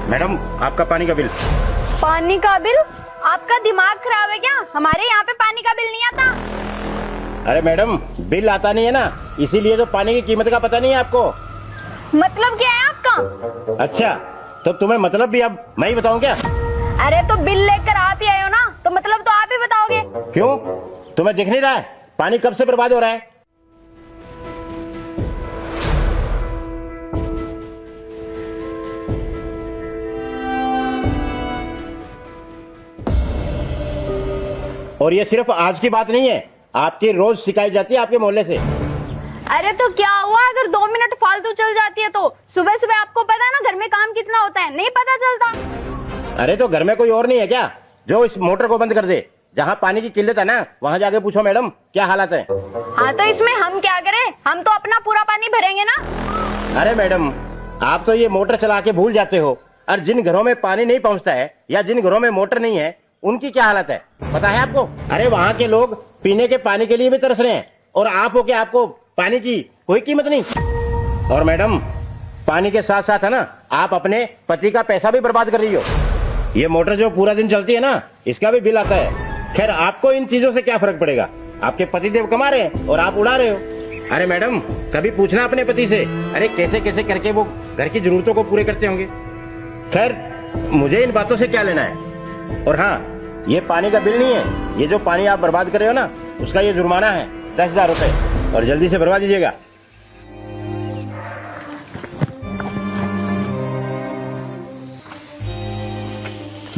Madam आपका पानी का बिल। पानी का बिल? आपका दिमाग खराब है क्या? हमारे यहाँ पे पानी का बिल नहीं आता। अरे मैडम बिल आता नहीं है ना, इसीलिए तो पानी की कीमत का पता नहीं है आपको। मतलब क्या है आपका? अच्छा तो तुम्हें मतलब भी अब मैं ही बताऊं क्या? अरे तो बिल लेकर आप ही आए हो ना, तो मतलब तो आप ही बताओगे। क्यों, तुम्हें दिख नहीं रहा है पानी कब से बर्बाद हो रहा है? और ये सिर्फ आज की बात नहीं है, आपकी रोज शिकायत जाती है आपके मोहल्ले से। अरे तो क्या हुआ अगर 2 मिनट फालतू चल जाती है तो? सुबह सुबह आपको पता है ना घर में काम कितना होता है, नहीं पता चलता। अरे तो घर में कोई और नहीं है क्या जो इस मोटर को बंद कर दे? जहाँ पानी की किल्लत है ना वहाँ जाके पूछो मैडम क्या हालत है। हाँ तो इसमें हम क्या करें, हम तो अपना पूरा पानी भरेंगे ना। अरे मैडम आप तो ये मोटर चला के भूल जाते हो, और जिन घरों में पानी नहीं पहुँचता है या जिन घरों में मोटर नहीं है उनकी क्या हालत है पता है आपको? अरे वहाँ के लोग पीने के पानी के लिए भी तरस रहे हैं, और आप हो के आपको पानी की कोई कीमत नहीं। और मैडम पानी के साथ साथ है ना आप अपने पति का पैसा भी बर्बाद कर रही हो। ये मोटर जो पूरा दिन चलती है ना इसका भी बिल आता है। खैर आपको इन चीजों से क्या फर्क पड़ेगा, आपके पति देव कमा रहे हैं और आप उड़ा रहे हो। अरे मैडम कभी पूछना अपने पति से, अरे कैसे कैसे करके वो घर की जरूरतों को पूरे करते होंगे। खैर मुझे इन बातों से क्या लेना है। और हाँ ये पानी का बिल नहीं है, ये जो पानी आप बर्बाद कर रहे हो ना उसका ये जुर्माना है 10,000 रुपए, और जल्दी से भरवा दीजिएगा।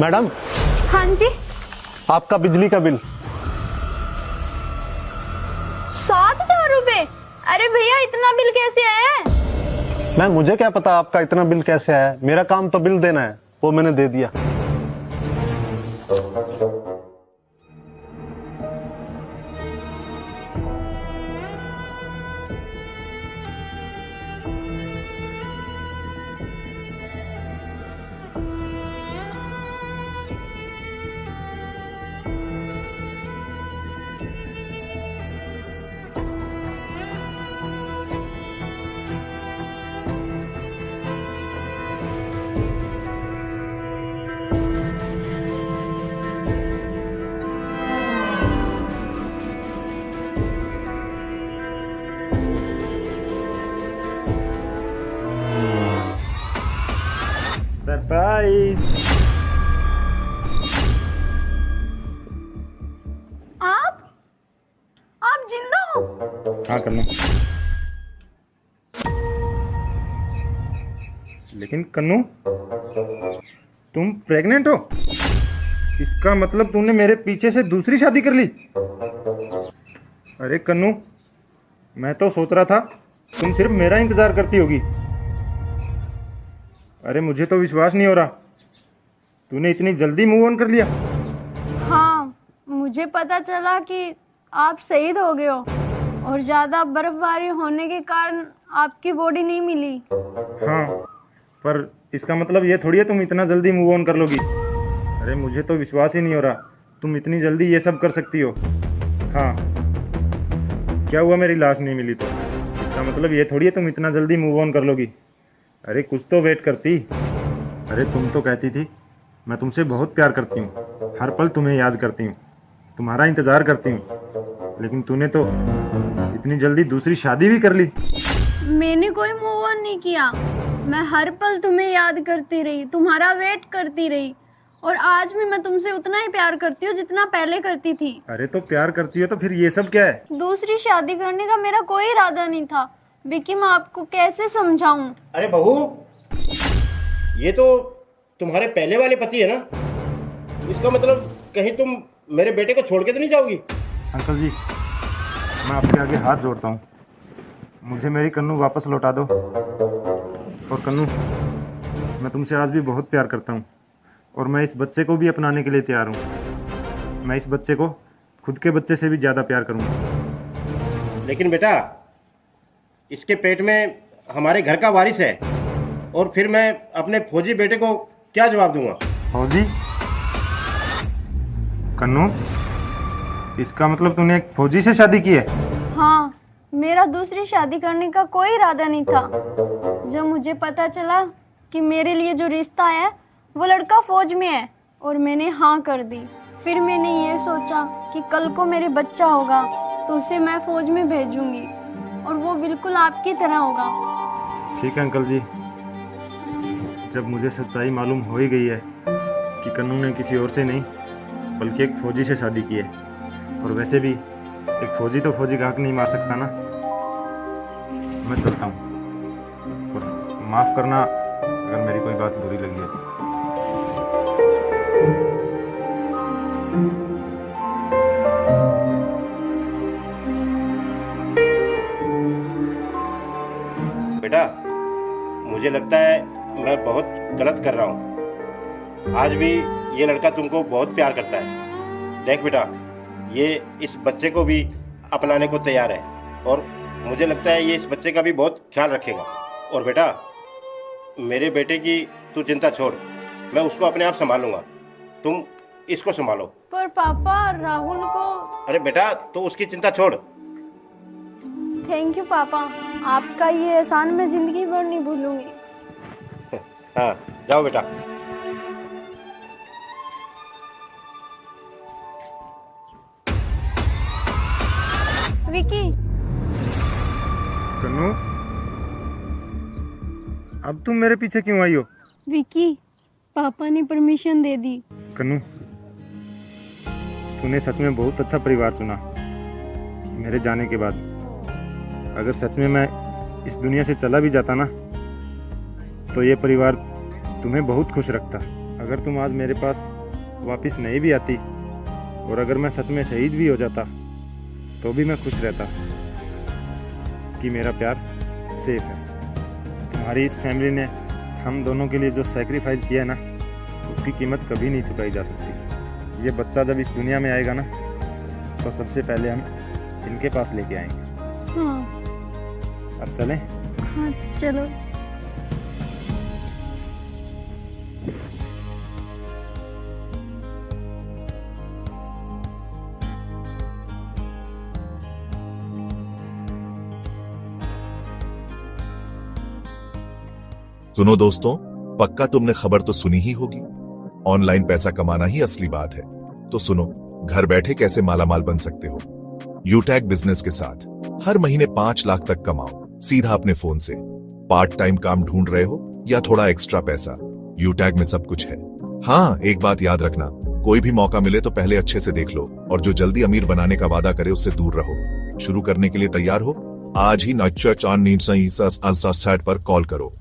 मैडम हाँ जी। आपका बिजली का बिल 7,000 रुपए? अरे भैया इतना बिल कैसे आया है? मैम मुझे क्या पता आपका इतना बिल कैसे आया है, मेरा काम तो बिल देना है, वो मैंने दे दिया। सरप्राइज। आप जिंदा हो? हाँ कन्नू, लेकिन कन्नू तुम प्रेग्नेंट हो? इसका मतलब तूने मेरे पीछे से दूसरी शादी कर ली? अरे कन्नू मैं तो सोच रहा था तुम सिर्फ मेरा इंतजार करती होगी। अरे मुझे तो विश्वास नहीं हो रहा, तूने इतनी जल्दी मूव ऑन कर लिया। हाँ मुझे पता चला कि आप शहीद हो गए हो, और ज्यादा बर्फबारी होने के कारण आपकी बॉडी नहीं मिली। हाँ पर इसका मतलब ये थोड़ी है तुम इतना जल्दी मूव ऑन कर लोगी। अरे मुझे तो विश्वास ही नहीं हो रहा तुम इतनी जल्दी ये सब कर सकती हो। हाँ क्या हुआ मेरी लाश नहीं मिली तो? इसका मतलब ये थोड़ी है तुम इतना जल्दी मूव ऑन कर लोगी। अरे कुछ तो वेट करती। अरे तुम तो कहती थी मैं तुमसे बहुत प्यार करती हूँ, हर पल तुम्हें याद करती हूँ, तुम्हारा इंतज़ार करती हूँ, लेकिन तूने तो इतनी जल्दी दूसरी शादी भी कर ली। मैंने कोई मूव ऑन नहीं किया, मैं हर पल तुम्हें याद करती रही, तुम्हारा वेट करती रही, और आज भी मैं तुमसे उतना ही प्यार करती हूँ जितना पहले करती थी। अरे तो प्यार करती हो तो फिर ये सब क्या है? दूसरी शादी करने का मेरा कोई इरादा नहीं था विकी, मैं आपको कैसे समझाऊं। अरे बहू ये तो तुम्हारे पहले वाले पति है ना, इसका मतलब कहीं तुम मेरे बेटे को छोड़ के तो नहीं जाओगी? अंकल जी मैं आपके आगे हाथ जोड़ता हूँ, मुझे मेरी कन्नू वापस लौटा दो। और कन्नू मैं तुमसे आज भी बहुत प्यार करता हूँ, और मैं इस बच्चे को भी अपनाने के लिए तैयार हूँ। मैं इस बच्चे को खुद के बच्चे से भी ज़्यादा प्यार करूँगा। लेकिन बेटा इसके पेट में हमारे घर का वारिस है, और फिर मैं अपने फौजी बेटे को क्या जवाब दूंगा? फौजी? कन्नू इसका मतलब तूने एक फौजी से शादी की है? हाँ मेरा दूसरी शादी करने का कोई इरादा नहीं था। जब मुझे पता चला कि मेरे लिए जो रिश्ता है वो लड़का फौज में है और मैंने हाँ कर दी। फिर मैंने ये सोचा कि कल को मेरे बच्चा होगा तो उसे मैं फौज में भेजूंगी और वो बिल्कुल आपकी तरह होगा। ठीक है अंकल जी, जब मुझे सच्चाई मालूम हो ही गई है कि कन्नू ने किसी और से नहीं बल्कि एक फौजी से शादी की है, और वैसे भी एक फौजी तो फौजी का हक नहीं मार सकता ना, मैं चलता हूँ। और माफ़ करना अगर मेरी कोई बात बुरी लगी है। बेटा, मुझे लगता है मैं बहुत गलत कर रहा हूँ। आज भी ये लड़का तुमको बहुत प्यार करता है। देख बेटा, ये इस बच्चे को भी अपनाने को तैयार है और मुझे लगता है ये इस बच्चे का भी बहुत ख्याल रखेगा। और बेटा, मेरे बेटे की तू चिंता छोड़, मैं उसको अपने आप संभालूंगा, तुम इसको संभालो। पर पापा, राहुल को। अरे बेटा, तो उसकी चिंता छोड़। थैंक यू पापा, आपका ये एहसान मैं जिंदगी भर नहीं भूलूंगी। हाँ, जाओ बेटा। विकी, कन्नू, अब तुम मेरे पीछे क्यों आई हो? विकी, पापा ने परमिशन दे दी। कन्नू, तूने सच में बहुत अच्छा परिवार चुना मेरे जाने के बाद। अगर सच में मैं इस दुनिया से चला भी जाता ना तो ये परिवार तुम्हें बहुत खुश रखता। अगर तुम आज मेरे पास वापस नहीं भी आती और अगर मैं सच में शहीद भी हो जाता तो भी मैं खुश रहता कि मेरा प्यार सेफ है। तुम्हारी इस फैमिली ने हम दोनों के लिए जो सैक्रिफाइस किया है ना, उसकी कीमत कभी नहीं चुकाई जा सकती। ये बच्चा जब इस दुनिया में आएगा ना तो सबसे पहले हम इनके पास लेके आएंगे। हाँ। अब चलें? हाँ चलो। सुनो दोस्तों, पक्का तुमने खबर तो सुनी ही होगी। ऑनलाइन पैसा कमाना ही असली बात है। तो सुनो, घर बैठे कैसे मालामाल बन सकते हो यूटैग बिजनेस के साथ। हर महीने 5 लाख तक कमाओ सीधा अपने फोन से। पार्ट टाइम काम ढूंढ रहे हो या थोड़ा एक्स्ट्रा पैसा, यूटैग में सब कुछ है। हाँ, एक बात याद रखना, कोई भी मौका मिले तो पहले अच्छे से देख लो और जो जल्दी अमीर बनाने का वादा करे उससे दूर रहो। शुरू करने के लिए तैयार हो? आज ही 9 पर कॉल करो।